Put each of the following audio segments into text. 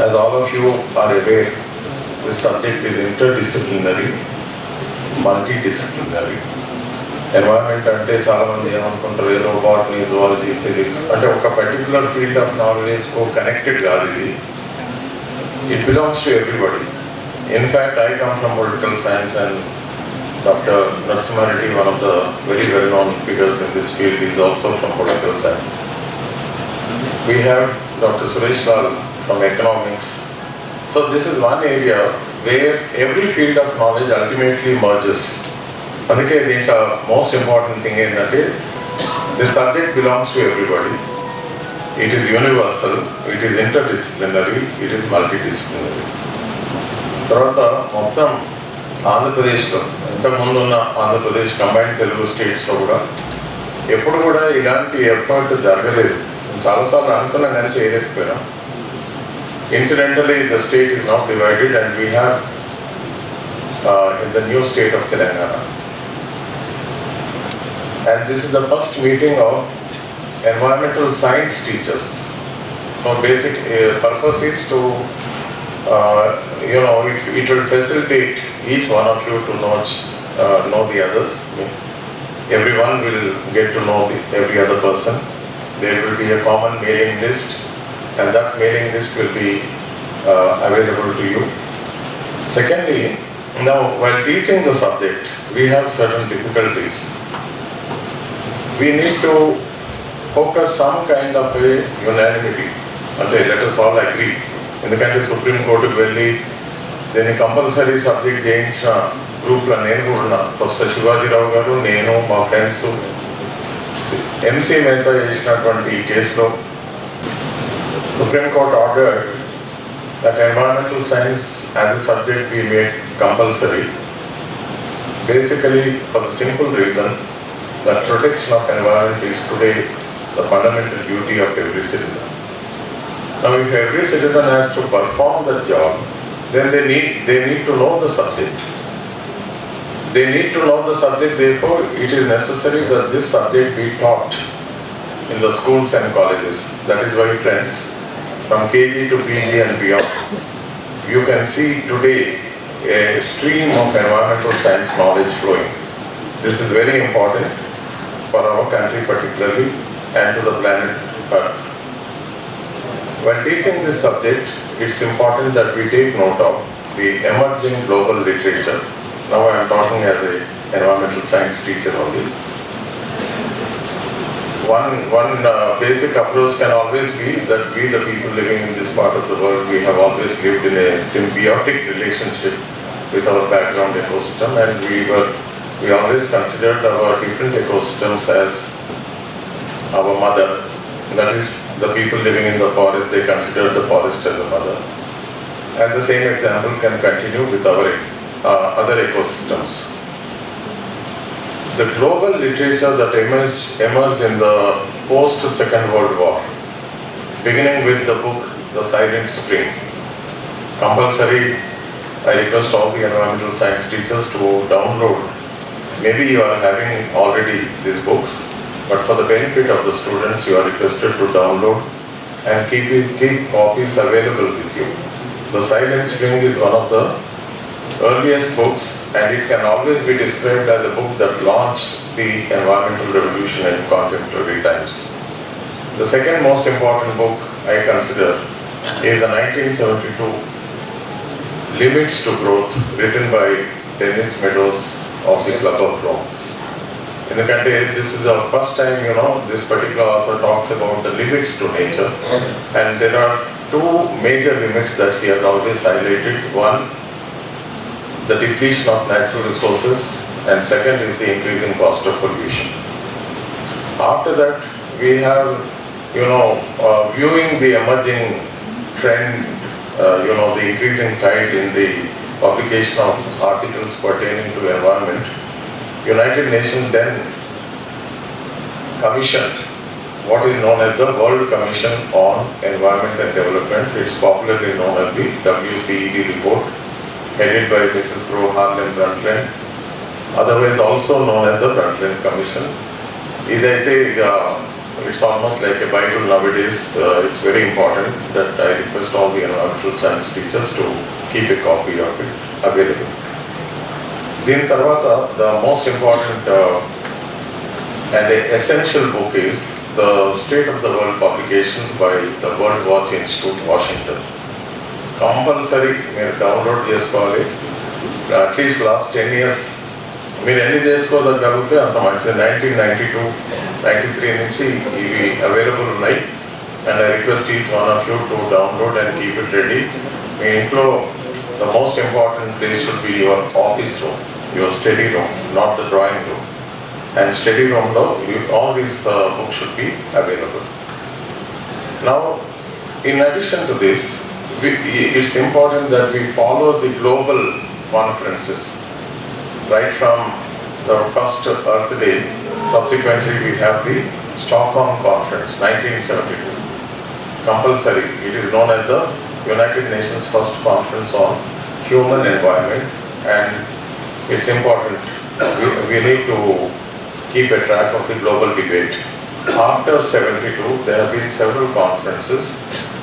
As all of you are aware, this subject is interdisciplinary, multidisciplinary. Environment అంటే చాలా మంది ఏమనుకుంటారు, ఏదో బాటనీ, జువాలజీ, ఫిజిక్స్ అంటే ఒక పర్టికులర్ ఫీల్డ్ ఆఫ్ నాలెడ్జ్ కు కనెక్టెడ్ కాదు ఇది. It belongs to everybody. In fact, I come from political science and Dr. Narasimha Reddy, one of the very well-known figures in this field, is also from political science. We have Dr. Suresh Lal from economics. So this is one area where every field of knowledge ultimately merges. అందుకే దీంట్లో most important thing ఏంటంటే this subject belongs to everybody. It is universal, it is interdisciplinary, it is multidisciplinary. తర్వాత మొత్తం ఆంధ్రప్రదేశ్లో ఇంతకుముందు ఉన్న Andhra Pradesh combined Telugu స్టేట్స్లో కూడా ఎప్పుడు కూడా ఇలాంటి ఎఫర్ట్ జరగలేదు. చాలాసార్లు అనుకున్నాం కానీ చేయలేకపోయినాం. Incidentally, the state is now divided and we have in the new state of Telangana. And this is the first meeting of environmental science teachers. So basic purpose is to, it will facilitate each one of you to know the others. Everyone will get to know every other person. There will be a common mailing list and that mailing list will be available to you. Secondly, now while teaching the subject, we have certain difficulties. We need to focus some kind of a unanimity. Okay, let us all agree. ఎందుకంటే supreme కోర్టుకు వెళ్ళి దీన్ని compulsory subject చేయించిన గ్రూప్లో నేను కూడా professor Shivaji Rao గారు, నేను, మా ఫ్రెండ్స్ ఎంసీ మేతా చేసినటువంటి ఈ కేసులో Supreme Court ordered that environmental science as a subject be made compulsory, basically for the simple reason that protection of environment is today the fundamental duty of every citizen. Now if every citizen has to perform that job, then they need to know the subject. They need to know the subject, therefore it is necessary that this subject be taught in the schools and colleges. That is why, friends, from KG to PG and beyond, you can see today a stream of environmental science knowledge flowing. This is very important for our country particularly and to the planet Earth. When teaching this subject, it's important that we take note of the emerging global literature. Now I am talking as an environmental science teacher only. One basic approach can always be that we, the people living in this part of the world, we have always lived in a symbiotic relationship with our background ecosystem, and we always considered our different ecosystems as our mother. That is, the people living in the forest, they consider the forest as a mother. And the same example can continue with our other ecosystems. The global literature that emerged in the post-Second World War, beginning with the book The Silent Spring. Compulsory, I request all the environmental science teachers to download. Maybe you are having already these books, but for the benefit of the students, you are requested to download and keep copies available with you. The Silent Spring is one of the earliest books, and it can always be described as a book that launched the environmental revolution in contemporary times. The second most important book I consider is the 1972 Limits to Growth, written by Dennis Meadows of the Club of Rome. ఎందుకంటే this is the first time, this particular author talks about the limits to nature, and there are two major limits that he has always highlighted. One, the depletion of natural resources, and second is the increasing cost of pollution. After that, we have, viewing the emerging trend, the increasing tide in the publication of articles pertaining to environment. United Nations then commissioned what is known as the World Commission on Environment and Development. It's popularly known as the WCED report, headed by Mrs. Pro Harlan Brundtland, otherwise also known as the Brundtland Commission. ఇదైతే it's almost like a Bible nowadays. It's very important that I request all the environmental science teachers to keep a copy of it available. Then Tarvata, the most important and the essential book is the State of the World publications by the World Watch Institute, Washington. Compulsory మీరు download చేసుకోవాలి. At least last 10 years మీరు ఎన్ని చేసుకోగలిగితే అంత మంచిది. 1992, 93 నుంచి ఇవి available ఉన్నాయి. And I request each one of you to download and keep it ready. మీ ఇంట్లో the most important place should be your office room, your study room, not the drawing room. And study room lo all these books should be available. Now, in addition to this, it's important that we follow the global conferences right from the first Earth Day. Subsequently, we have the Stockholm Conference, 1972. Compulsory. It is known as the United Nations First Conference on Human Environment, and it's important. We need to keep a track of the global debate. After 72, there have been several conferences,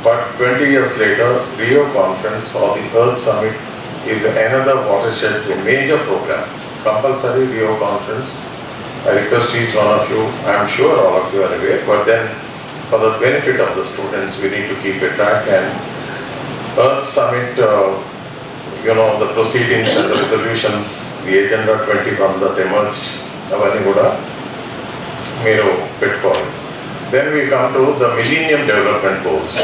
but 20 years later, Rio Conference or the Earth Summit is another watershed, a major program. Compulsory Rio Conference. I request each one of you, I am sure all of you are aware, but then for the benefit of the students, we need to keep a track. And Earth Summit, the proceedings and the resolutions, the Agenda 21 that emerged, అవన్నీ కూడా మీరు పెట్టుకోవాలి. Then we come to the millennium development goals.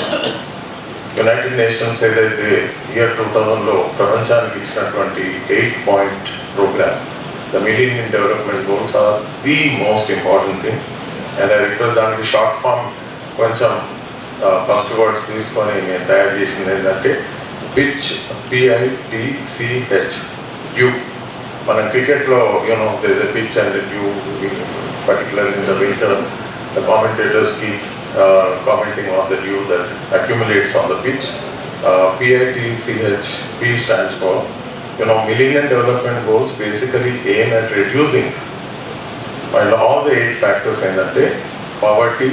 United Nations ఏదైతే year 2000లో ప్రపంచానికి ఇచ్చినటువంటి 8-point programme, the millennium development goals are the most important thing. And I request దానికి short form కొంచెం ఫస్ట్ వర్డ్స్ తీసుకొని నేను తయారు చేసింది ఏంటంటే పిచ్, PITCH, డ్యూ. మన క్రికెట్లో there's a pitch and a dew, particularly in the winter, the commentators keep commenting on the dew that accumulates on the pitch. PITCH, P stands for, Millennium Development Goals basically aim at reducing all the 8 factors in that day. Poverty,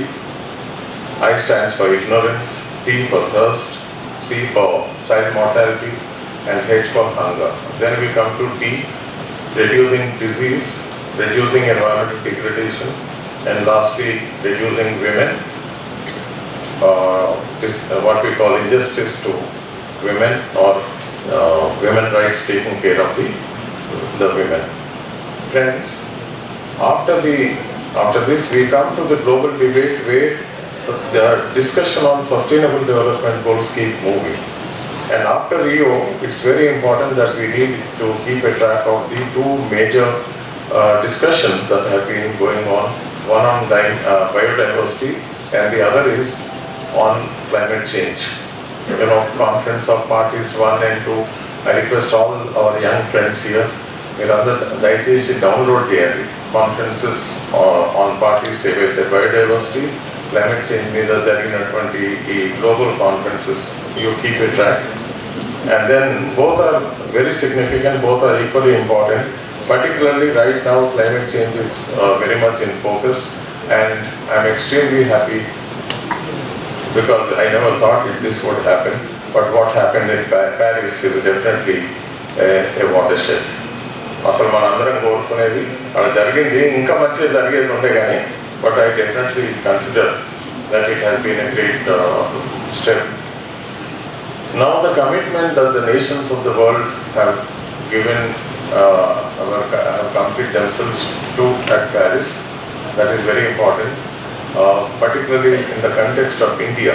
I stands for ignorance, T for thirst, C for child mortality, and H for hunger. Then we come to D, reducing disease, reducing environmental degradation, and lastly, reducing women, what we call injustice to women, or women rights, taking care of the women. Friends, after this we come to the global debate where the discussion on sustainable development goals keep moving. And after Rio, it's very important that we need to keep a track of the 2 major discussions that have been going on. One on biodiversity and the other is on climate change. Conference of Parties 1 and 2. I request all our young friends here, దయచేసి download చేయండి. Conferences on parties ఏవైతే biodiversity, climate change మీద జరిగినటువంటి ఈ global conferences, you keep a track. And then both are very significant, both are equally important. Particularly right now, climate change is very much in focus, and I'm extremely happy because I never thought this would happen. But what happened in Paris is definitely a watershed. అసలు మనందరం కోరుకునేది అక్కడ జరిగింది, ఇంకా మంచిగా జరిగేది ఉండే కానీ, but I definitely consider that it has been a great step. Now the commitment that the nations of the world have given, have committed themselves to at Paris, that is very important, particularly in the context of India.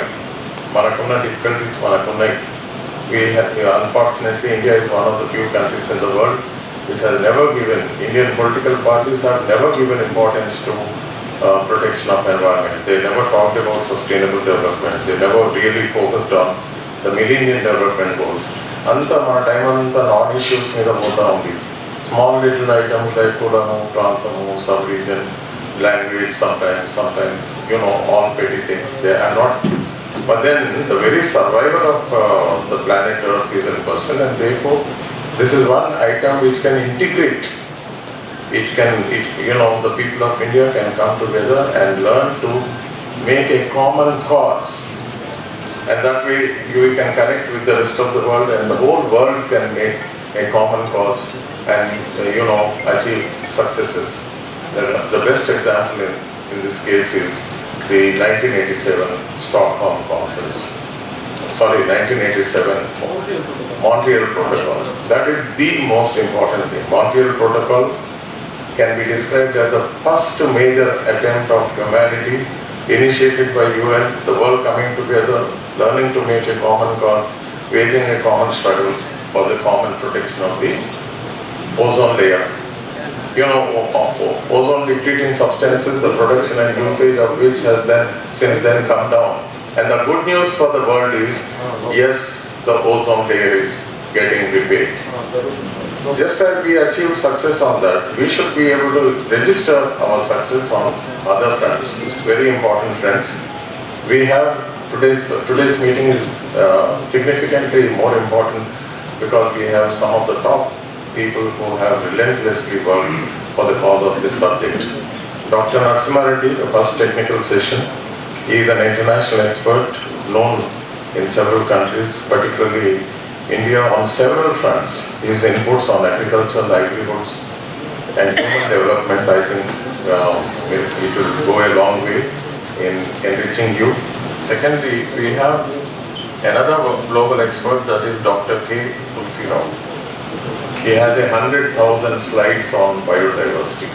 Manakunna difficulties manakunnai. Unfortunately, India is one of the few countries in the world which has never given, Indian political parties have never given importance to protection of environment. They never talked about sustainable development. They never really focused on the Millennium Development Goals. Anta ma time anta non-issues మీద పోతా ఉంది. Small little items like కులము, ప్రాంతము, sub-region, language, sometimes, all petty things. They are not. But then the very survival of the planet Earth is in question, and therefore this is one item which can integrate. The people of India can come together and learn to make a common cause, and that way we can connect with the rest of the world, and the whole world can make a common cause and achieve successes. The best example in this case is the 1987 Stockholm Conference. Sorry, 1987 Montreal Protocol. That is the most important thing. Montreal Protocol can be described as the first major attempt of humanity initiated by UN, the world coming together, learning to make a common cause, waging a common struggle for the common protection of the ozone layer. Ozone depleting substances, the production and usage of which has since then come down. And the good news for the world is, yes, the ozone layer is getting repaired. Just as we achieved success on that, we should be able to register our success on other fronts. It's very important, friends. We have today's meeting is significantly more important because we have some of the top people who have relentlessly worked for the cause of this subject. Dr. Narasimha Reddy, the first technical session. He is an international expert known in several countries, particularly India, on several fronts. His inputs on agriculture, livelihoods, and human development, I think it will go a long way in enriching you. Secondly, we have another global expert, that is Dr. K. Tulsi Rao. He has 100,000 slides on biodiversity.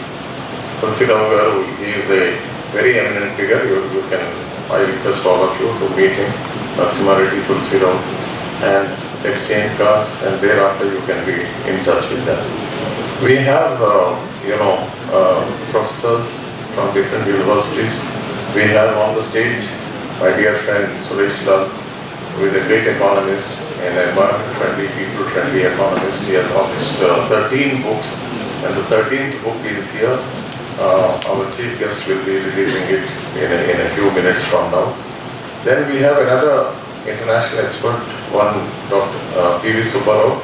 Tulsi Rao, he is a very eminent figure. I request all of you to meet him, Narasimha Reddy, Tulsi Rao, and exchange cards, and thereafter you can be in touch with them. We have, professors from different universities. We have on the stage my dear friend Suresh Lal, who is a great economist, an environment-friendly, people-friendly economist. He has published 13 books, and the 13th book is here. Our chief guest will be releasing it in a few minutes from now. Then we have another international expert, one Dr. P.V. Subbarao.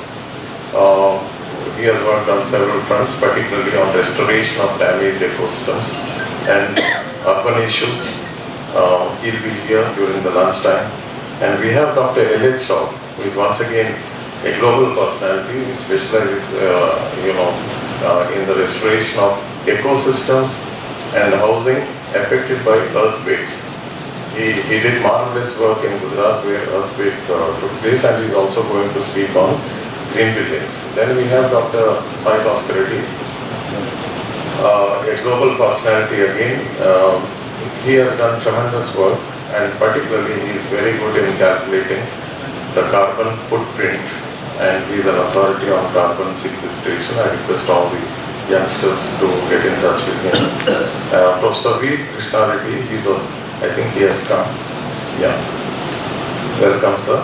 He has worked on several fronts, particularly on restoration of damaged ecosystems and urban issues. He'll be here during the lunchtime. And we have Dr. L.H. Rao, who is once again a global personality. He specializes, in the restoration of ecosystems and housing affected by earthquakes. He did marvelous work in Gujarat where earthquake took place, and he is also going to speak on green buildings. Then we have Dr. Sai Reddy, a global personality again. He has done tremendous work, and particularly he is very good in calculating the carbon footprint, and he is an authority on carbon sequestration. I request all the youngsters to get in touch with him. Professor V. Krishna Reddy, I think he has come. Yeah. Welcome, sir.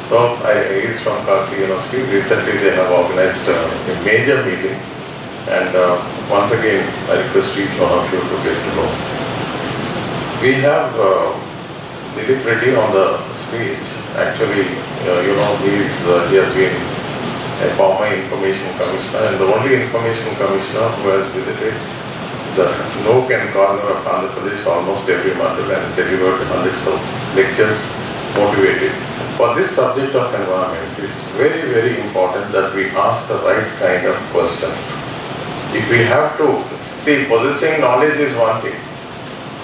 So, he is from Karti University. Recently, they have organized a major meeting. And once again, I request each one of you to get to know. We have Dilip Reddy on the stage. Actually, he has been a former information commissioner, and the only information commissioner who has visited the nook and corner of Andhra Pradesh almost every month and delivered hundreds of lectures, motivated. For this subject of environment, it's very, very important that we ask the right kind of questions. If we have to, possessing knowledge is one thing,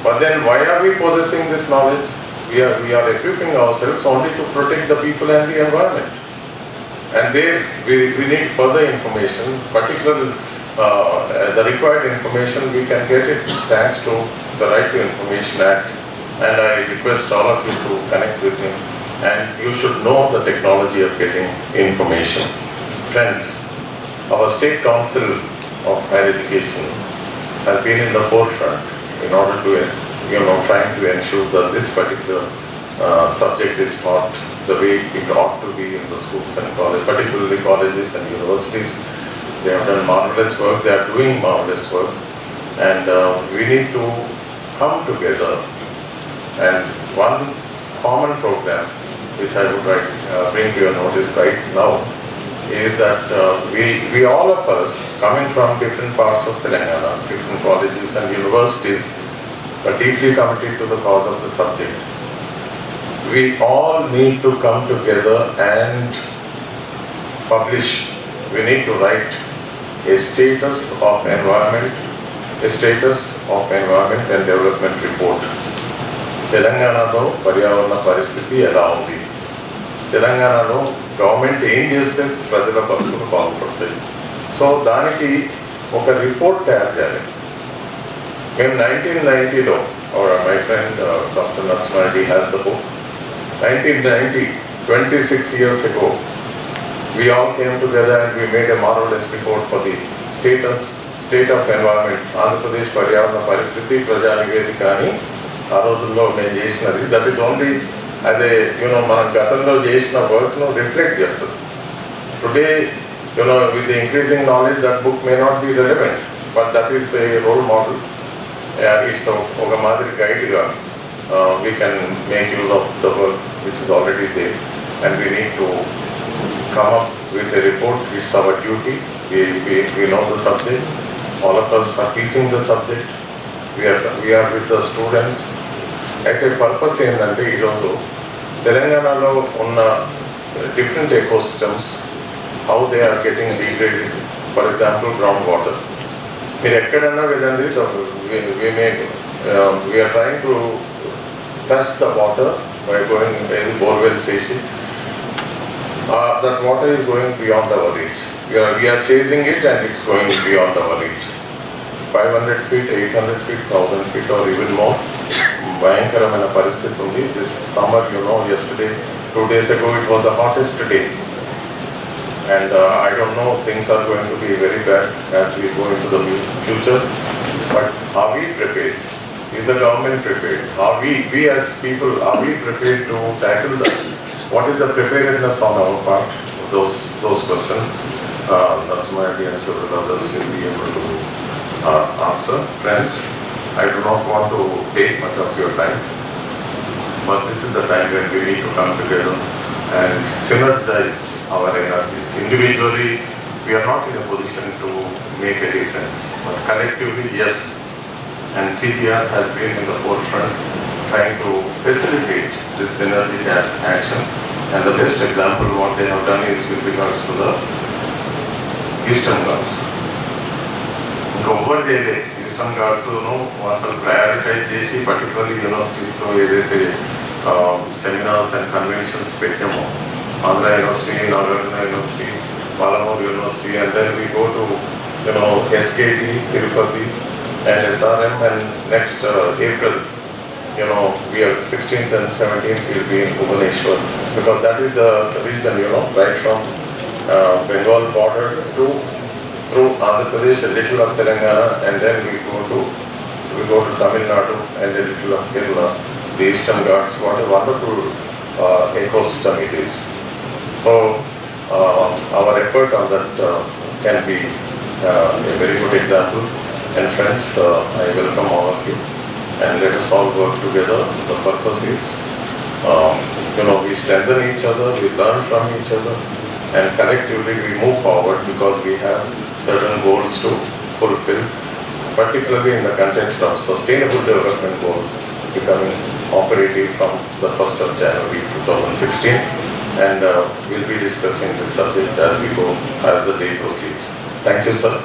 but then why are we possessing this knowledge? We are equipping ourselves only to protect the people and the environment. And there we need further information, particularly the required information. We can get it thanks to the Right to Information Act, and I request all of you to connect with him, and you should know the technology of getting information. Friends, our State Council of Higher Education has been in the forefront in order to, trying to ensure that this particular subject is taught the way it ought to be in the schools and colleges, particularly colleges and universities. They have done marvelous work, they are doing marvelous work, and we need to come together. And one common program which I would bring to your notice right now is that we all of us, coming from different parts of Telangana, different colleges and universities, but deeply committed to the cause of the subject. We all need to come together and publish. We need to write a status of environment and development report. తెలంగాణలో పర్యావరణ పరిస్థితి ఎలా ఉంది, తెలంగాణలో government ఏం చేస్తే ప్రజల బతుకులు బాగుపడతాయి. సో దానికి ఒక రిపోర్ట్ తయారు చేయాలి. మేము 1990లో my friend doctor Nakka has the book. 1990, 26 years ago, we all came together and we made a marvelous report for the state of environment. Andhra Pradesh పర్యావరణ పరిస్థితి ప్రజా నివేదిక అని ఆ రోజుల్లో మేము చేసినది. దట్ ఈస్ ఓన్లీ అదే మనం గతంలో చేసిన వర్క్ను రిఫ్లెక్ట్ చేస్తుంది. Today with the increasing knowledge, that book may not be relevant, but that is a role model. It's ఒక మాదిరి గైడ్గా we can make use of the work which is already there, and we need to come up with a report. It's our duty. We know the subject. All of us are teaching the subject. We are with the students. అయితే purpose ఏంటంటే ఈరోజు తెలంగాణలో ఉన్న different ecosystems how they are getting degraded. For example ground water మీరు ఎక్కడన్నా వెళ్ళండి, we are trying to touch the water by going borewells వేసి that water is going beyond our reach. We are chasing it and it's going beyond our reach. 500 feet, 800 feet, 1000 feet or even more. భయంకరమైన పరిస్థితి ఉంది. This summer, yesterday, 2 days ago, it was the hottest day. And I don't know, things are going to be very bad as we go into the future. But are we prepared? Is the government prepared? Are we as people, are we prepared to tackle that? What is the preparedness on our part? Those questions. Nakka and several others will be able to answer. Friends, I do not want to take much of your time, but this is the time when we need to come together and synergize our energies. Individually, we are not in a position to make a difference, but collectively, yes. And CGR has been in the forefront trying to facilitate this synergy as action. And the best example what they have done is with regards to the Eastern Ghats. Over there, Eastern Ghats, అసలు prioritise చేసి particularly యూనివర్సిటీస్లో ఏదైతే seminars and conventions పెట్టామో, Andhra university, Nagarjuna university, Palamuru university, and then we go to SKT, Tirupati, and SRM, and next April, we are 16th and 17th will be in Bhubaneswar, because that is the region, right from Bengal border to through Andhra Pradesh, a little of Telangana, and then we go to Tamil Nadu and a little of Kerala, the Eastern Ghats. What a wonderful ecosystem it is. So our effort on that can be a very good example. And friends, I welcome all of you, and let us all work together. The purpose is, we strengthen each other, we learn from each other, and collectively we move forward because we have certain goals to fulfill, particularly in the context of sustainable development goals becoming operative from the 1st of January 2016. And we'll be discussing this subject as we go, as the day proceeds. Thank you, sir.